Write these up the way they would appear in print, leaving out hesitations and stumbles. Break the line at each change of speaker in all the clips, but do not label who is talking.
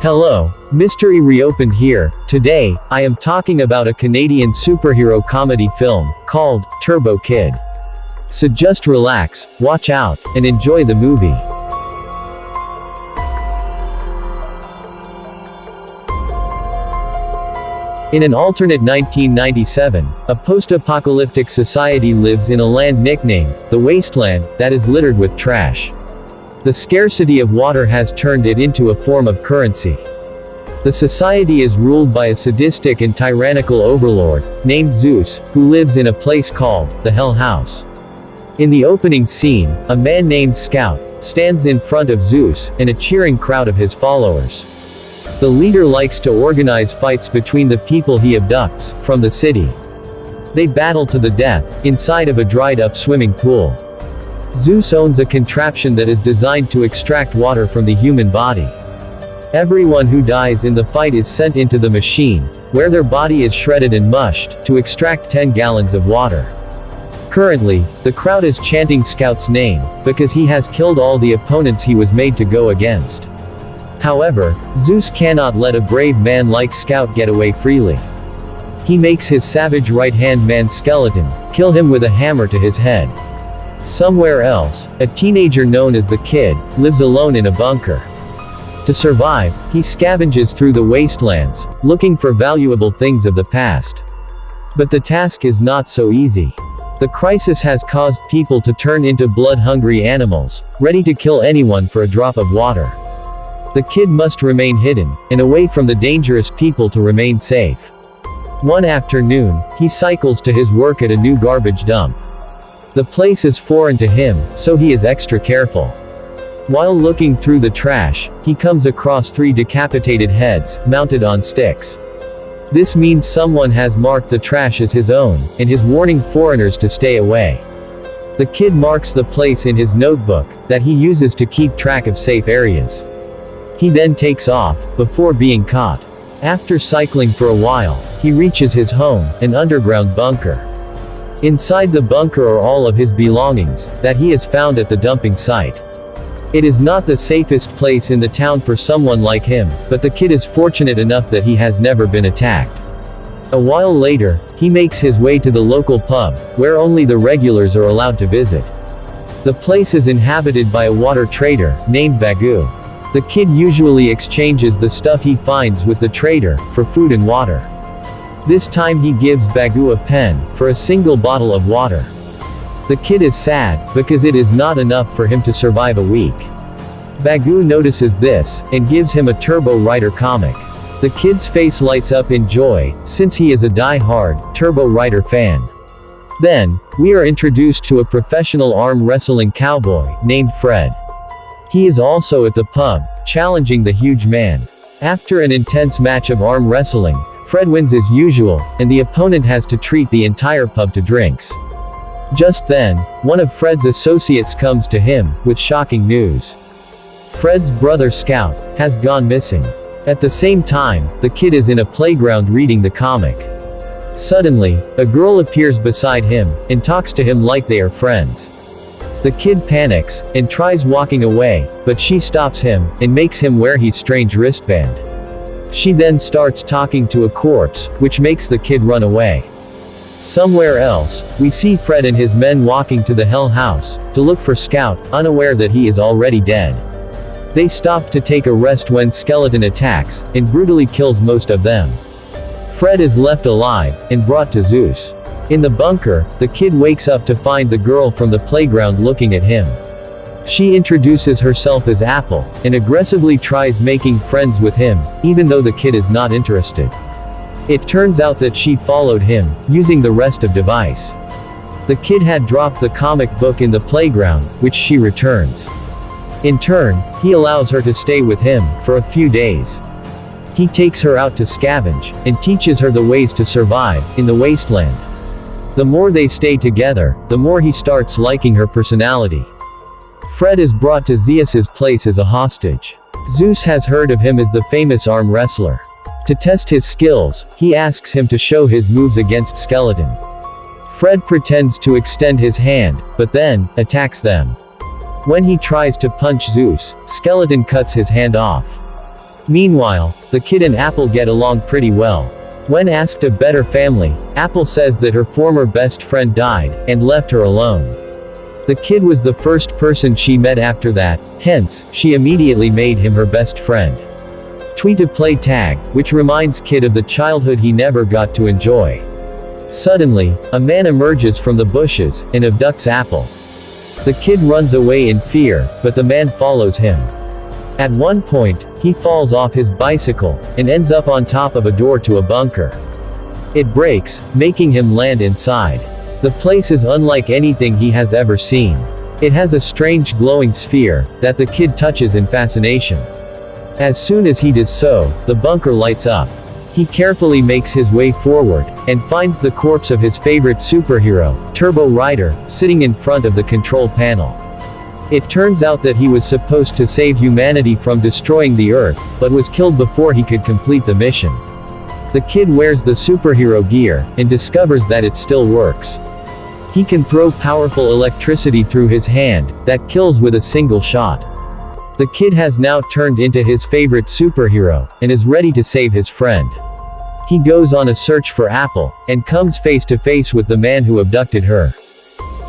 Hello, Mystery Reopened here. Today, I am talking about a Canadian superhero comedy film, called Turbo Kid. So just relax, watch out, and enjoy the movie. In an alternate 1997, a post-apocalyptic society lives in a land nicknamed the Wasteland that is littered with trash. The scarcity of water has turned it into a form of currency. The society is ruled by a sadistic and tyrannical overlord, named Zeus, who lives in a place called the Hell House. In the opening scene, a man named Scout stands in front of Zeus and a cheering crowd of his followers. The leader likes to organize fights between the people he abducts from the city. They battle to the death inside of a dried-up swimming pool. Zeus owns a contraption that is designed to extract water from the human body. Everyone who dies in the fight is sent into the machine, where their body is shredded and mushed, to extract 10 gallons of water. Currently, the crowd is chanting Scout's name, because he has killed all the opponents he was made to go against. However, Zeus cannot let a brave man like Scout get away freely. He makes his savage right-hand man Skeleton kill him with a hammer to his head. Somewhere else, a teenager known as the Kid lives alone in a bunker. To survive, he scavenges through the wastelands, looking for valuable things of the past. But the task is not so easy. The crisis has caused people to turn into blood-hungry animals, ready to kill anyone for a drop of water. The Kid must remain hidden, and away from the dangerous people to remain safe. One afternoon, he cycles to his work at a new garbage dump. The place is foreign to him, so he is extra careful. While looking through the trash, he comes across 3 decapitated heads, mounted on sticks. This means someone has marked the trash as his own, and is warning foreigners to stay away. The Kid marks the place in his notebook, that he uses to keep track of safe areas. He then takes off, before being caught. After cycling for a while, he reaches his home, an underground bunker. Inside the bunker are all of his belongings, that he has found at the dumping site. It is not the safest place in the town for someone like him, but the Kid is fortunate enough that he has never been attacked. A while later, he makes his way to the local pub, where only the regulars are allowed to visit. The place is inhabited by a water trader, named Bagu. The Kid usually exchanges the stuff he finds with the trader, for food and water. This time he gives Bagu a pen, for a single bottle of water. The Kid is sad, because it is not enough for him to survive a week. Bagu notices this, and gives him a Turbo Rider comic. The Kid's face lights up in joy, since he is a die-hard Turbo Rider fan. Then, we are introduced to a professional arm wrestling cowboy, named Fred. He is also at the pub, challenging the huge man. After an intense match of arm wrestling, Fred wins as usual, and the opponent has to treat the entire pub to drinks. Just then, one of Fred's associates comes to him, with shocking news. Fred's brother Scout has gone missing. At the same time, the Kid is in a playground reading the comic. Suddenly, a girl appears beside him, and talks to him like they are friends. The Kid panics, and tries walking away, but she stops him, and makes him wear his strange wristband. She then starts talking to a corpse, which makes the Kid run away. Somewhere else, we see Fred and his men walking to the Hell House, to look for Scout, unaware that he is already dead. They stop to take a rest when Skeleton attacks, and brutally kills most of them. Fred is left alive, and brought to Zeus. In the bunker, the Kid wakes up to find the girl from the playground looking at him. She introduces herself as Apple, and aggressively tries making friends with him, even though the Kid is not interested. It turns out that she followed him, using the restive device. The Kid had dropped the comic book in the playground, which she returns. In turn, he allows her to stay with him, for a few days. He takes her out to scavenge, and teaches her the ways to survive, in the wasteland. The more they stay together, the more he starts liking her personality. Fred is brought to Zeus's place as a hostage. Zeus has heard of him as the famous arm wrestler. To test his skills, he asks him to show his moves against Skeleton. Fred pretends to extend his hand, but then, attacks them. When he tries to punch Zeus, Skeleton cuts his hand off. Meanwhile, the kid and Apple get along pretty well. When asked a better family, Apple says that her former best friend died, and left her alone. The kid was the first person she met after that, hence, she immediately made him her best friend. To play tag, which reminds kid of the childhood he never got to enjoy. Suddenly, a man emerges from the bushes, and abducts Apple. The kid runs away in fear, but the man follows him. At one point, he falls off his bicycle, and ends up on top of a door to a bunker. It breaks, making him land inside. The place is unlike anything he has ever seen. It has a strange glowing sphere, that the kid touches in fascination. As soon as he does so, the bunker lights up. He carefully makes his way forward, and finds the corpse of his favorite superhero, Turbo Rider, sitting in front of the control panel. It turns out that he was supposed to save humanity from destroying the Earth, but was killed before he could complete the mission. The kid wears the superhero gear, and discovers that it still works. He can throw powerful electricity through his hand, that kills with a single shot. The kid has now turned into his favorite superhero, and is ready to save his friend. He goes on a search for Apple, and comes face to face with the man who abducted her.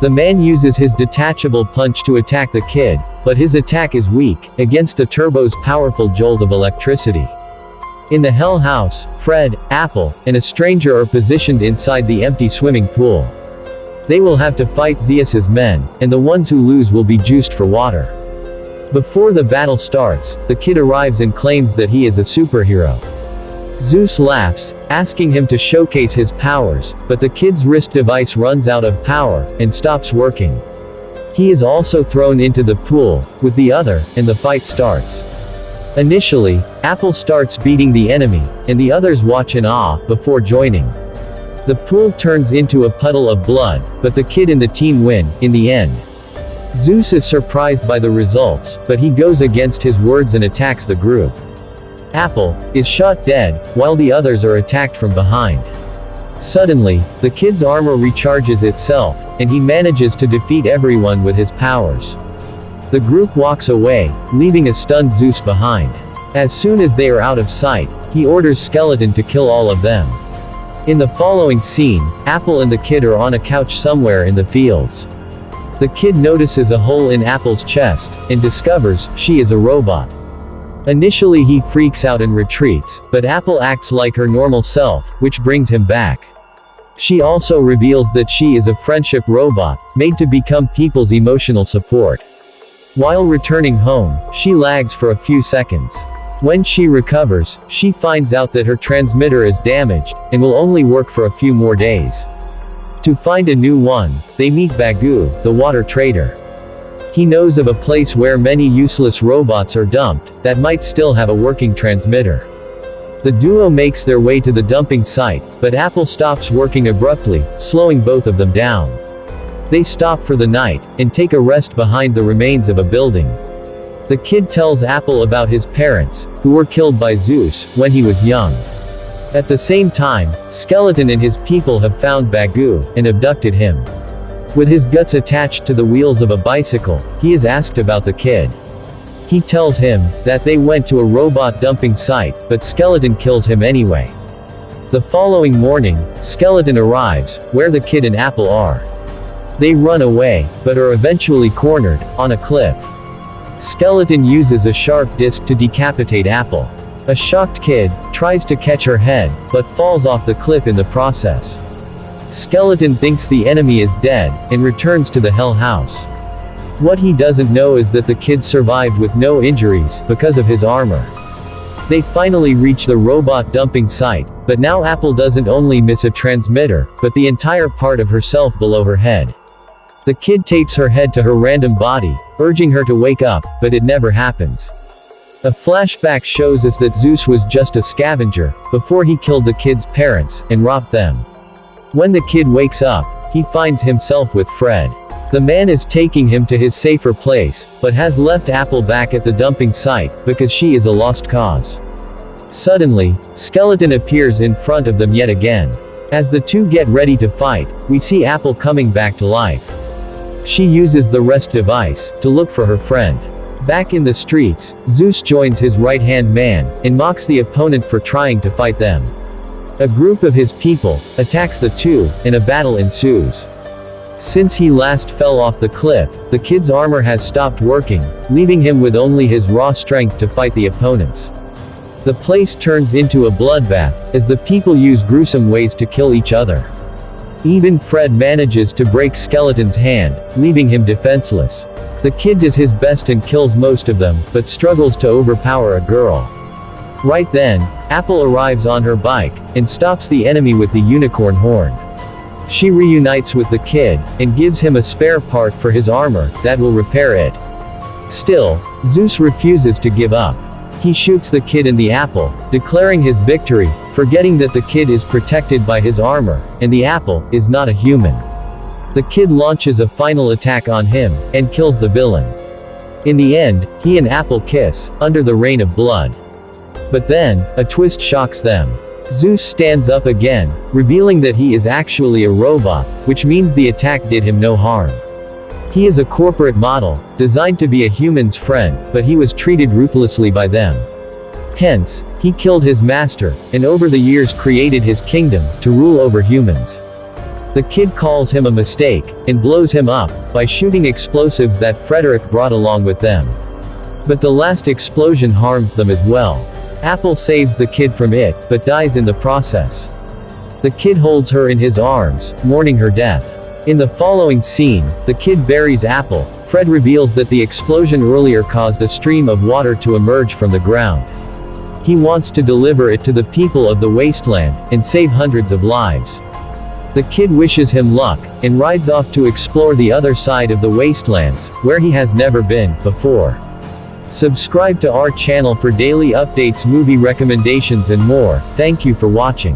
The man uses his detachable punch to attack the kid, but his attack is weak, against the Turbo's powerful jolt of electricity. In the Hell House, Fred, Apple, and a stranger are positioned inside the empty swimming pool. They will have to fight Zeus's men, and the ones who lose will be juiced for water. Before the battle starts, the kid arrives and claims that he is a superhero. Zeus laughs, asking him to showcase his powers, but the kid's wrist device runs out of power, and stops working. He is also thrown into the pool, with the other, and the fight starts. Initially, Apple starts beating the enemy, and the others watch in awe, before joining. The pool turns into a puddle of blood, but the kid and the team win, in the end. Zeus is surprised by the results, but he goes against his words and attacks the group. Apple is shot dead, while the others are attacked from behind. Suddenly, the kid's armor recharges itself, and he manages to defeat everyone with his powers. The group walks away, leaving a stunned Zeus behind. As soon as they are out of sight, he orders Skeleton to kill all of them. In the following scene, Apple and the kid are on a couch somewhere in the fields. The kid notices a hole in Apple's chest, and discovers she is a robot. Initially he freaks out and retreats, but Apple acts like her normal self, which brings him back. She also reveals that she is a friendship robot, made to become people's emotional support. While returning home, she lags for a few seconds. When she recovers, she finds out that her transmitter is damaged, and will only work for a few more days. To find a new one, they meet Bagu, the water trader. He knows of a place where many useless robots are dumped, that might still have a working transmitter. The duo makes their way to the dumping site, but Apple stops working abruptly, slowing both of them down. They stop for the night, and take a rest behind the remains of a building. The kid tells Apple about his parents, who were killed by Zeus, when he was young. At the same time, Skeleton and his people have found Bagu, and abducted him. With his guts attached to the wheels of a bicycle, he is asked about the kid. He tells him that they went to a robot dumping site, but Skeleton kills him anyway. The following morning, Skeleton arrives, where the kid and Apple are. They run away, but are eventually cornered, on a cliff. Skeleton uses a sharp disc to decapitate Apple. A shocked kid tries to catch her head, but falls off the cliff in the process. Skeleton thinks the enemy is dead, and returns to the Hell House. What he doesn't know is that the kid survived with no injuries, because of his armor. They finally reach the robot dumping site, but now Apple doesn't only miss a transmitter, but the entire part of herself below her head. The kid tapes her head to her random body, urging her to wake up, but it never happens. A flashback shows us that Zeus was just a scavenger, before he killed the kid's parents, and robbed them. When the kid wakes up, he finds himself with Fred. The man is taking him to his safer place, but has left Apple back at the dumping site, because she is a lost cause. Suddenly, Skeleton appears in front of them yet again. As the two get ready to fight, we see Apple coming back to life. She uses the rest device, to look for her friend. Back in the streets, Zeus joins his right-hand man, and mocks the opponent for trying to fight them. A group of his people attacks the two, and a battle ensues. Since he last fell off the cliff, the kid's armor has stopped working, leaving him with only his raw strength to fight the opponents. The place turns into a bloodbath, as the people use gruesome ways to kill each other. Even Fred manages to break Skeleton's hand, leaving him defenseless. The kid does his best and kills most of them, but struggles to overpower a girl. Right then, Apple arrives on her bike, and stops the enemy with the unicorn horn. She reunites with the kid, and gives him a spare part for his armor, that will repair it. Still, Zeus refuses to give up. He shoots the kid in the apple, declaring his victory, forgetting that the kid is protected by his armor, and the apple is not a human. The kid launches a final attack on him, and kills the villain. In the end, he and Apple kiss, under the rain of blood. But then, a twist shocks them. Zeus stands up again, revealing that he is actually a robot, which means the attack did him no harm. He is a corporate model, designed to be a human's friend, but he was treated ruthlessly by them. Hence, he killed his master, and over the years created his kingdom, to rule over humans. The kid calls him a mistake, and blows him up, by shooting explosives that Frederick brought along with them. But the last explosion harms them as well. Apple saves the kid from it, but dies in the process. The kid holds her in his arms, mourning her death. In the following scene, the kid buries Apple. Fred reveals that the explosion earlier caused a stream of water to emerge from the ground. He wants to deliver it to the people of the Wasteland, and save hundreds of lives. The kid wishes him luck, and rides off to explore the other side of the Wastelands, where he has never been before. Subscribe to our channel for daily updates, movie recommendations and more. Thank you for watching.